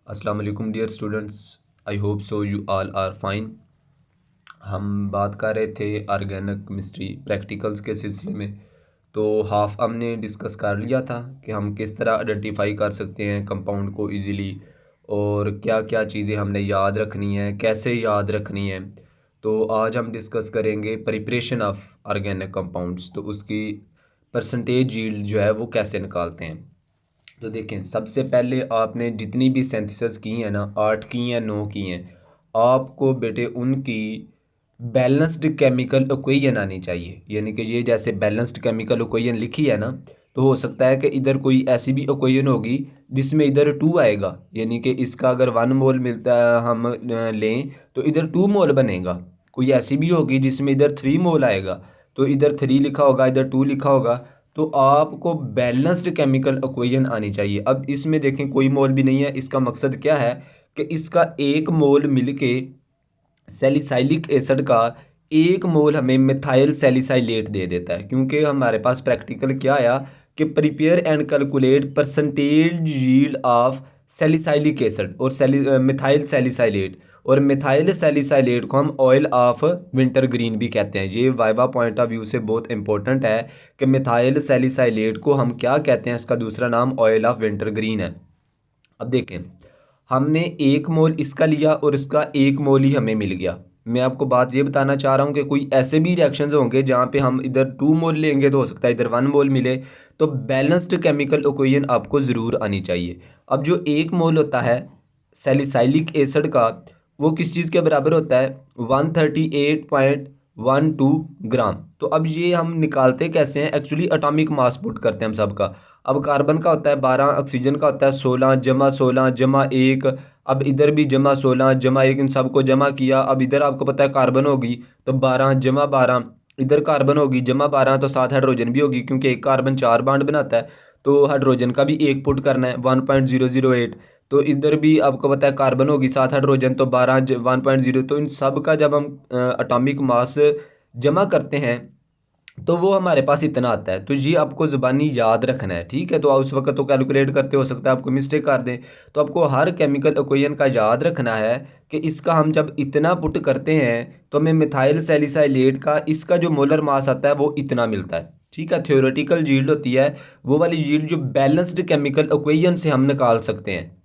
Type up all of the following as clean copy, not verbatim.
अस्सलाम वालेकुम dear students. I hope so you all are fine. हम बात कर रहे थे ऑर्गेनिक केमिस्ट्री प्रैक्टिकल्स के सिलसिले में। तो हाफ हमने डिस्कस कर लिया था कि हम किस तरह आइडेंटिफाई कर सकते हैं कंपाउंड को इजीली, और क्या क्या चीज़ें हमने याद रखनी है, कैसे याद रखनी है। तो आज हम डिस्कस करेंगे प्रिपरेशन ऑफ ऑर्गेनिक कंपाउंड्स, तो उसकी परसेंटेज यील्ड जो है वो कैसे निकालते हैं। तो देखें, सबसे पहले आपने जितनी भी सिंथेसिस की हैं ना, 8 की हैं 9 की हैं, आपको बेटे उनकी बैलेंस्ड केमिकल इक्वेशन आनी चाहिए। यानी कि ये जैसे बैलेंस्ड केमिकल इक्वेशन लिखी है ना, तो हो सकता है कि इधर कोई ऐसी भी इक्वेशन होगी जिसमें इधर 2 आएगा, यानी कि इसका अगर 1 मोल मिलता है हम लें तो इधर 2 मोल बनेगा। कोई ऐसी भी होगी जिसमें इधर 3 मोल आएगा, तो इधर 3 लिखा होगा, इधर 2 लिखा होगा। तो आपको बैलेंस्ड केमिकल इक्वेशन आनी चाहिए। अब इसमें देखें कोई मोल भी नहीं है, इसका मकसद क्या है कि इसका एक मोल मिलके सैलिसाइलिक एसिड का एक मोल हमें मिथाइल सैलिसाइलेट दे देता है। क्योंकि हमारे पास प्रैक्टिकल क्या आया कि prepare and calculate percentage yield of salicylic acid और मिथाइल सैलिसाइलेट, और मिथाइल सैलिसाइलेट को हम ऑयल ऑफ विंटर ग्रीन भी कहते हैं। ये वाइवा पॉइंट ऑफ व्यू से बहुत इंपॉर्टेंट है कि मिथाइल सैलिसाइलेट को हम क्या कहते हैं, इसका दूसरा नाम ऑयल ऑफ विंटर ग्रीन है। अब देखें, हमने एक मोल इसका लिया और इसका एक मोल ही हमें मिल गया। मैं आपको बात ये बताना चाह रहा हूँ कि कोई ऐसे भी रिएक्शंस होंगे जहाँ पे हम इधर 2 मोल लेंगे तो हो सकता है इधर 1 मोल मिले। तो बैलेंस्ड केमिकल इक्वेशन आपको ज़रूर आनी चाहिए। अब जो एक मोल होता है सैलिसाइलिक एसिड का, वो किस चीज़ के बराबर होता है, 138.12 ग्राम। तो अब ये हम निकालते कैसे हैं, एक्चुअली एटॉमिक मास पुट करते हैं हम सबका। अब कार्बन का होता है 12, ऑक्सीजन का होता है 16 जमा 16 जमा 1। अब इधर भी जमा 16 जमा 1, इन सबको जमा किया। अब इधर आपको पता है कार्बन होगी तो 12 जमा 12, इधर कार्बन होगी जमा 12, तो साथ हाइड्रोजन भी होगी क्योंकि एक कार्बन 4 बाड बनाता है। तो हाइड्रोजन का भी एक पुट करना है 1.008। तो इधर भी आपको पता है कार्बन होगी साथ हाइड्रोजन, तो 12 1.0। तो इन सब का जब हम एटॉमिक मास जमा करते हैं तो वो हमारे पास इतना आता है। तो ये आपको ज़ुबानी याद रखना है, ठीक है। तो उस वक्त तो कैलकुलेट करते हो सकता है आपको मिस्टेक कर दें, तो आपको हर केमिकल इक्वेशन का याद रखना है कि इसका हम जब इतना पुट करते हैं तो हमें मिथाइल सैलिसाइलेट का इसका जो मोलर मास आता है वो इतना मिलता है, ठीक है। थ्योरेटिकल यील्ड होती है वो वाली यील्ड जो बैलेंस्ड केमिकल इक्वेशन से हम निकाल सकते हैं,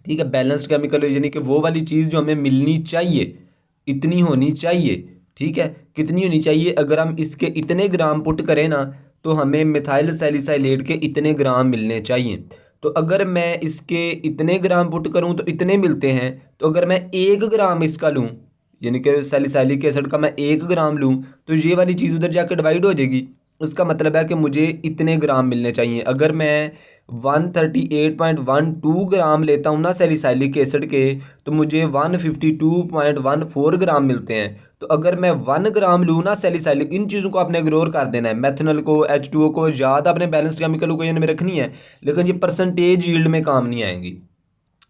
ठीक है। बैलेंस्ड केमिकल यानी कि वो वाली चीज़ जो हमें मिलनी चाहिए इतनी होनी चाहिए, ठीक है। कितनी होनी चाहिए, अगर हम इसके इतने ग्राम पुट करें ना तो हमें मिथाइल सैलिसाइलेट के इतने ग्राम मिलने चाहिए। तो अगर मैं इसके इतने ग्राम पुट करूं तो इतने मिलते हैं। तो अगर मैं 1 ग्राम इसका लूं, यानी कि सैलिसाइलिक एसिड का मैं 1 ग्राम लूं, तो ये वाली चीज़ उधर जाकर डिवाइड हो जाएगी। इसका मतलब है कि मुझे इतने ग्राम मिलने चाहिए। अगर मैं 138.12 ग्राम लेता हूँ ना सैलिसाइलिक एसिड के, तो मुझे 152.14 ग्राम मिलते हैं। तो अगर मैं 1 ग्राम लूँ ना सैलिसाइलिक, इन चीज़ों को आपने इग्नोर कर देना है। मेथनॉल को H2O को याद आपने बैलेंस्ड केमिकल इक्वेशन में रखनी है, लेकिन ये परसेंटेज यील्ड में काम नहीं आएंगी।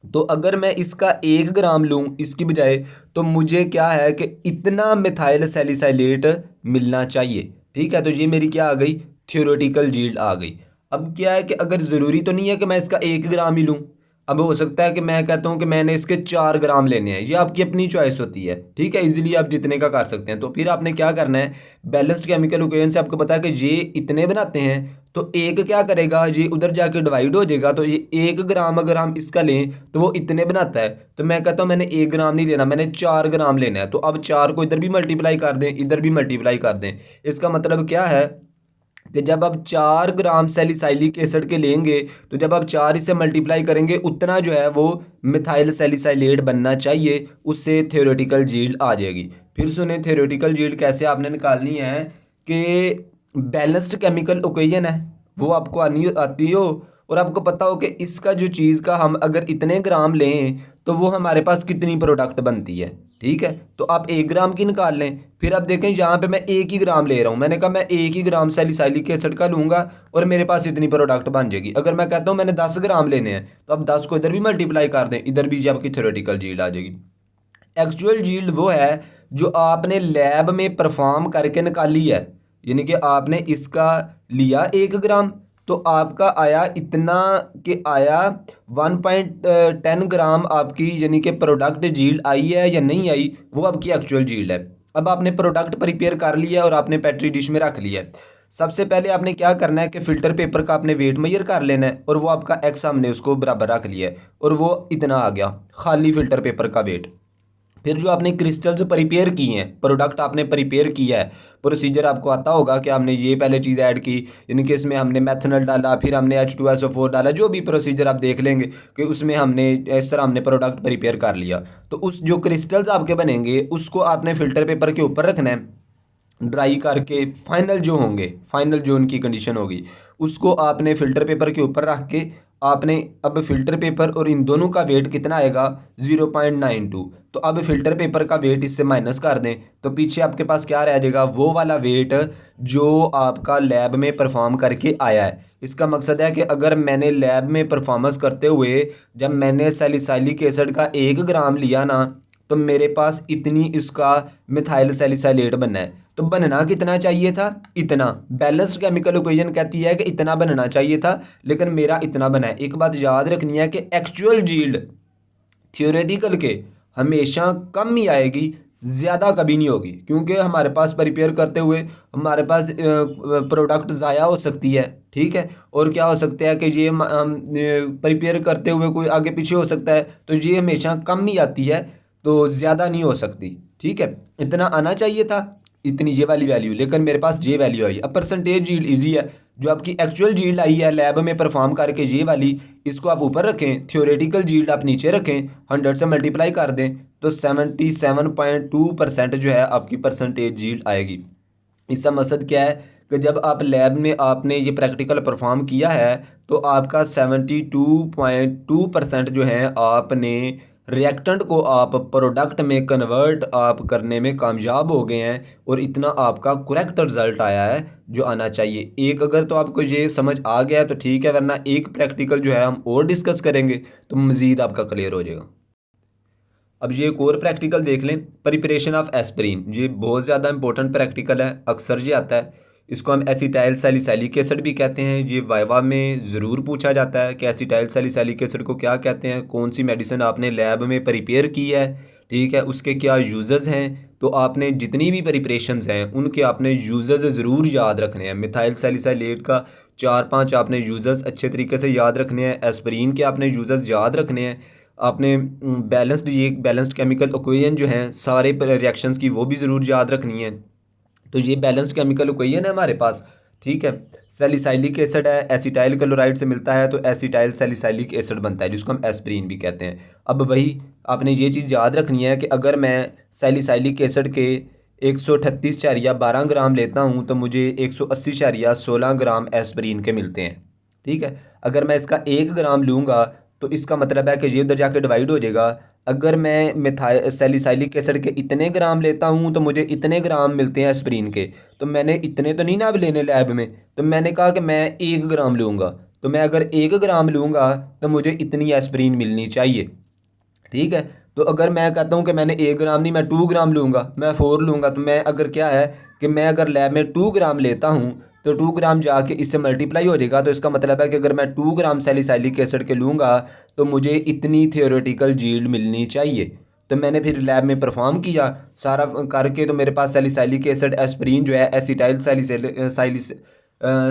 तो अगर मैं इसका 1 ग्राम लूँ इसकी बजाय, तो मुझे क्या है कि इतना मिथाइल सैलिसाइलेट मिलना चाहिए, ठीक है। तो ये मेरी क्या आ गई, थ्योरेटिकल यील्ड आ गई। अब क्या है कि अगर ज़रूरी तो नहीं है कि मैं इसका 1 ग्राम ही लूँ। अब हो सकता है कि मैं कहता हूँ कि मैंने इसके 4 ग्राम लेने हैं, ये आपकी अपनी चॉइस होती है, ठीक है। इजीली आप जितने का कर सकते हैं। तो फिर आपने क्या करना है, बैलेंस्ड केमिकल इक्वेशन से आपको पता है कि ये इतने बनाते हैं, तो एक क्या करेगा, ये उधर जाके डिवाइड हो जाएगा। तो ये 1 ग्राम अगर हम इसका लें तो वो इतने बनाता है। तो मैं कहता हूँ मैंने 1 ग्राम नहीं लेना, मैंने 4 ग्राम लेना है। तो अब 4 को इधर भी मल्टीप्लाई कर दें, इधर भी मल्टीप्लाई कर दें। इसका मतलब क्या है कि जब आप 4 ग्राम सैलिसाइलिक एसिड के लेंगे, तो जब आप 4 इससे मल्टीप्लाई करेंगे उतना जो है वो मिथाइल सैलिसाइलेट बनना चाहिए, उससे थ्योरेटिकल यील्ड आ जाएगी। फिर सुने, थ्योरेटिकल यील्ड कैसे आपने निकालनी है कि बैलेंस्ड केमिकल इक्वेशन है वो आपको आती हो, और आपको पता हो कि इसका जो चीज़ का हम अगर इतने ग्राम लें तो वो हमारे पास कितनी प्रोडक्ट बनती है, ठीक है। तो आप 1 ग्राम की निकाल लें। फिर आप देखें यहाँ पे मैं 1 ही ग्राम ले रहा हूँ, मैंने कहा मैं 1 ही ग्राम सैलिसाइलिक एसिड का लूँगा और मेरे पास इतनी प्रोडक्ट बन जाएगी। अगर मैं कहता हूँ मैंने 10 ग्राम लेने हैं, तो आप 10 को इधर भी मल्टीप्लाई कर दें, इधर भी आपकी थ्योरेटिकल यील्ड आ जाएगी। एक्चुअल यील्ड वो है जो आपने लैब में परफॉर्म करके निकाली है, यानी कि आपने इसका लिया 1 ग्राम, तो आपका आया इतना कि आया 1.10 ग्राम आपकी यानी कि प्रोडक्ट यील्ड आई है या नहीं आई, वो आपकी एक्चुअल यील्ड है। अब आपने प्रोडक्ट प्रिपेयर कर लिया और आपने पेट्री डिश में रख लिया है। सबसे पहले आपने क्या करना है कि फ़िल्टर पेपर का आपने वेट मेजर कर लेना है, और वो आपका एक्स हमने उसको बराबर रख लिया है और वो इतना आ गया खाली फ़िल्टर पेपर का वेट। फिर जो आपने क्रिस्टल्स प्रिपेयर किए हैं, प्रोडक्ट आपने प्रिपेयर किया है, प्रोसीजर आपको आता होगा कि आपने ये पहले चीज़ ऐड की, यानी कि इसमें हमने मेथनॉल डाला, फिर हमने H2SO4 डाला, जो भी प्रोसीजर आप देख लेंगे कि उसमें हमने इस तरह हमने प्रोडक्ट प्रिपेयर कर लिया। तो उस जो क्रिस्टल्स आपके बनेंगे उसको आपने फ़िल्टर पेपर के ऊपर रखना है, ड्राई करके फाइनल जो होंगे, फाइनल जो उनकी कंडीशन होगी उसको आपने फ़िल्टर पेपर के ऊपर रख के आपने अब फ़िल्टर पेपर और इन दोनों का वेट कितना आएगा 0.92। तो अब फ़िल्टर पेपर का वेट इससे माइनस कर दें तो पीछे आपके पास क्या रह जाएगा, वो वाला वेट जो आपका लैब में परफॉर्म करके आया है। इसका मकसद है कि अगर मैंने लैब में परफॉर्मेंस करते हुए जब मैंने सैलिसाइलिक एसिड का 1 ग्राम लिया ना, तो मेरे पास इतनी इसका मिथाइल सैलिसाइलेट बनना है। तो बनना कितना चाहिए था, इतना। बैलेंस्ड केमिकल इक्वेशन कहती है कि इतना बनना चाहिए था, लेकिन मेरा इतना बना है। एक बात याद रखनी है कि एक्चुअल यील्ड थियोरेटिकल के हमेशा कम ही आएगी, ज़्यादा कभी नहीं होगी, क्योंकि हमारे पास प्रिपेयर करते हुए हमारे पास प्रोडक्ट ज़ाया हो सकती है, ठीक है। और क्या हो सकता है कि ये प्रिपेयर करते हुए कोई आगे पीछे हो सकता है, तो ये हमेशा कम ही आती है, तो ज़्यादा नहीं हो सकती, ठीक है। इतना आना चाहिए था, इतनी ये वाली वैल्यू, लेकिन मेरे पास ये वैल्यू आई। अब परसेंटेज यील्ड इजी है, जो आपकी एक्चुअल यील्ड आई है लैब में परफॉर्म करके ये वाली, इसको आप ऊपर रखें, थियोरेटिकल यील्ड आप नीचे रखें, 100 से मल्टीप्लाई कर दें तो 77.2% जो है आपकी परसेंटेज यील्ड आएगी। इसका मकसद क्या है कि जब आप लैब में आपने ये प्रैक्टिकल परफॉर्म किया है तो आपका 72.2% जो है आपने रिएक्टेंट को आप प्रोडक्ट में कन्वर्ट आप करने में कामयाब हो गए हैं, और इतना आपका करेक्ट रिजल्ट आया है जो आना चाहिए। एक अगर तो आपको ये समझ आ गया तो ठीक है, वरना एक प्रैक्टिकल जो है हम और डिस्कस करेंगे तो मज़ीद आपका क्लियर हो जाएगा। अब ये एक और प्रैक्टिकल देख लें, प्रिपरेशन ऑफ एस्पिरिन। ये बहुत ज़्यादा इंपॉर्टेंट प्रैक्टिकल है, अक्सर ये आता है। इसको हम एसिटाइल सैलिसाइलिक एसिड भी कहते हैं। ये वाइवा में ज़रूर पूछा जाता है कि एसिटाइल सैलिसाइलिक एसिड को क्या कहते हैं, कौन सी मेडिसिन आपने लैब में प्रिपेयर की है, ठीक है, उसके क्या यूज़ेस हैं। तो आपने जितनी भी प्रिपरेशंस हैं उनके आपने यूज़ेस ज़रूर याद रखने हैं। मिथाइल सैलिसाइलेट का 4-5 आपने यूज़ेस अच्छे तरीके से याद रखने हैं। एस्पिरिन के आपने यूज़ेस याद रखने हैं। आपने बैलेंस्ड केमिकल इक्वेशन जो हैं सारे रिएक्शंस की, वो भी ज़रूर याद रखनी है। तो ये बैलेंस्ड केमिकल इक्वेशन है हमारे पास, ठीक है। सैलिसाइलिक एसिड है, एसिटाइल क्लोराइड से मिलता है तो एसिटाइल सैलिसाइलिक एसिड बनता है, जिसको हम एस्पिरिन भी कहते हैं। अब वही आपने ये चीज़ याद रखनी है कि अगर मैं सैलिसाइलिक एसिड के 138.12 ग्राम लेता हूँ तो मुझे 180.16 ग्राम एस्पिरिन के मिलते हैं, ठीक है। अगर मैं इसका 1 ग्राम लूँगा तो इसका मतलब है कि ये उधर जाके डिवाइड हो जाएगा। अगर मैं मिथाइल सैलिसाइलिक एसिड के इतने ग्राम लेता हूँ तो मुझे इतने ग्राम मिलते हैं एस्पिरिन के। तो मैंने इतने तो नहीं ना अब लेने लैब में, तो मैंने कहा कि मैं 1 ग्राम लूँगा। तो मैं अगर 1 ग्राम लूँगा तो मुझे इतनी एस्पिरिन मिलनी चाहिए, ठीक है। तो अगर मैं कहता हूँ कि मैंने 1 ग्राम नहीं, मैं 2 ग्राम लूँगा, मैं 4 लूँगा, तो मैं अगर क्या है कि मैं अगर लैब में 2 ग्राम लेता हूँ तो 2 ग्राम जाके इससे मल्टीप्लाई हो जाएगा। तो इसका मतलब है कि अगर मैं 2 ग्राम सैलिसाइलिक एसिड के लूँगा तो मुझे इतनी थियोरेटिकल यील्ड मिलनी चाहिए। तो मैंने फिर लैब में परफॉर्म किया सारा करके, तो मेरे पास सैलिसाइलिक एसिड एस्पिरिन जो है एसिटाइल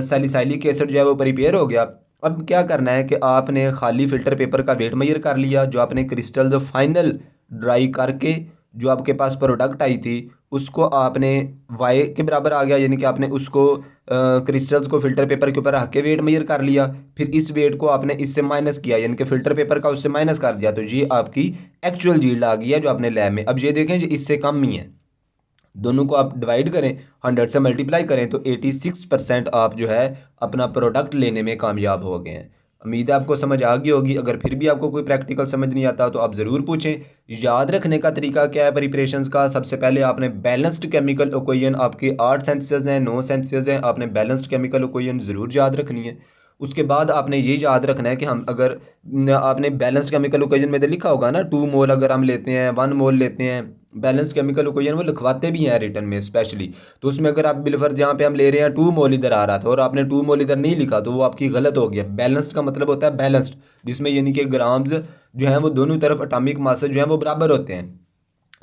सैलिसाइलिक एसिड जो है वो प्रिपेयर हो गया। अब क्या करना है कि आपने खाली फ़िल्टर पेपर का वेट मेजर कर लिया, जो आपने क्रिस्टल जो फाइनल ड्राई करके जो आपके पास प्रोडक्ट आई थी उसको आपने वाई के बराबर आ गया, यानी कि आपने उसको क्रिस्टल्स को फ़िल्टर पेपर के ऊपर रख के वेट मेजर कर लिया। फिर इस वेट को आपने इससे माइनस किया, यानी कि फ़िल्टर पेपर का उससे माइनस कर दिया, तो ये आपकी एक्चुअल यील्ड आ गई है जो आपने लैब में। अब ये देखें ये इससे कम ही है, दोनों को आप डिवाइड करें, 100 से मल्टीप्लाई करें तो 86% आप जो है अपना प्रोडक्ट लेने में कामयाब हो गए हैं। उम्मीद है आपको समझ आ गई होगी। अगर फिर भी आपको कोई प्रैक्टिकल समझ नहीं आता तो आप ज़रूर पूछें। याद रखने का तरीका क्या है प्रिपरेशंस का, सबसे पहले आपने बैलेंस्ड केमिकल इक्वेशन, आपके 8 सेंसेस हैं 9 सेंसेस हैं, आपने बैलेंस्ड केमिकल इक्वेशन ज़रूर याद रखनी है। उसके बाद आपने ये याद रखना है कि हम अगर आपने बैलेंस्ड केमिकल इक्वेशन में तो लिखा होगा ना 2 मोल अगर हम लेते हैं 1 मोल लेते हैं बैलेंस्ड केमिकल इक्वेशन वो लिखवाते भी हैं रिटर्न में स्पेशली। तो उसमें अगर आप बिलफर जहाँ पे हम ले रहे हैं 2 मोल इधर आ रहा था और आपने 2 मोल इधर नहीं लिखा तो वो आपकी गलत हो गया। बैलेंस्ड का मतलब होता है बैलेंस्ड, जिसमें यानी कि ग्राम्स जो हैं वो दोनों तरफ एटॉमिक मास जो हैं वो बराबर होते हैं।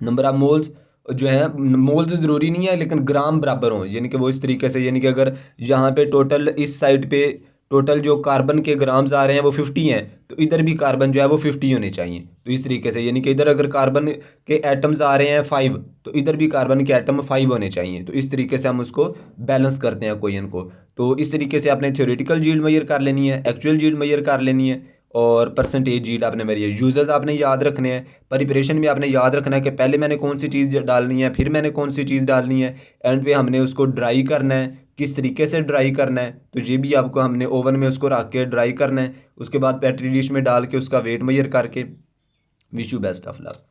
नंबर ऑफ मोल्स जो है, मोल्स ज़रूरी नहीं है लेकिन ग्राम बराबर हों, यानी कि वो इस तरीके से, यानी कि अगर यहाँ पे टोटल इस साइड पे टोटल जो कार्बन के ग्राम्स आ रहे हैं वो 50 हैं, तो इधर भी कार्बन जो है वो 50 होने चाहिए। तो इस तरीके से यानी कि इधर अगर कार्बन के एटम्स आ रहे हैं 5 तो इधर भी कार्बन के एटम 5 होने चाहिए। तो इस तरीके से हम उसको बैलेंस करते हैं क्वेश्चन को। तो इस तरीके से आपने थ्योरेटिकल यील्ड मेजर कर लेनी है, एक्चुअल यील्ड मेजर कर लेनी है, और परसेंटेज यील्ड आपने मेरी है। यूजर्स आपने याद रखने हैं, प्रिपरेशन में आपने याद रखना है कि पहले मैंने कौन सी चीज़ डालनी है, फिर मैंने कौन सी चीज़ डालनी है, एंड पे हमने उसको ड्राई करना है, किस तरीके से ड्राई करना है। तो ये भी आपको हमने ओवन में उसको रख के ड्राई करना है, उसके बाद पेट्री डिश में डाल के उसका वेट मेजर करके। Wish you best of luck.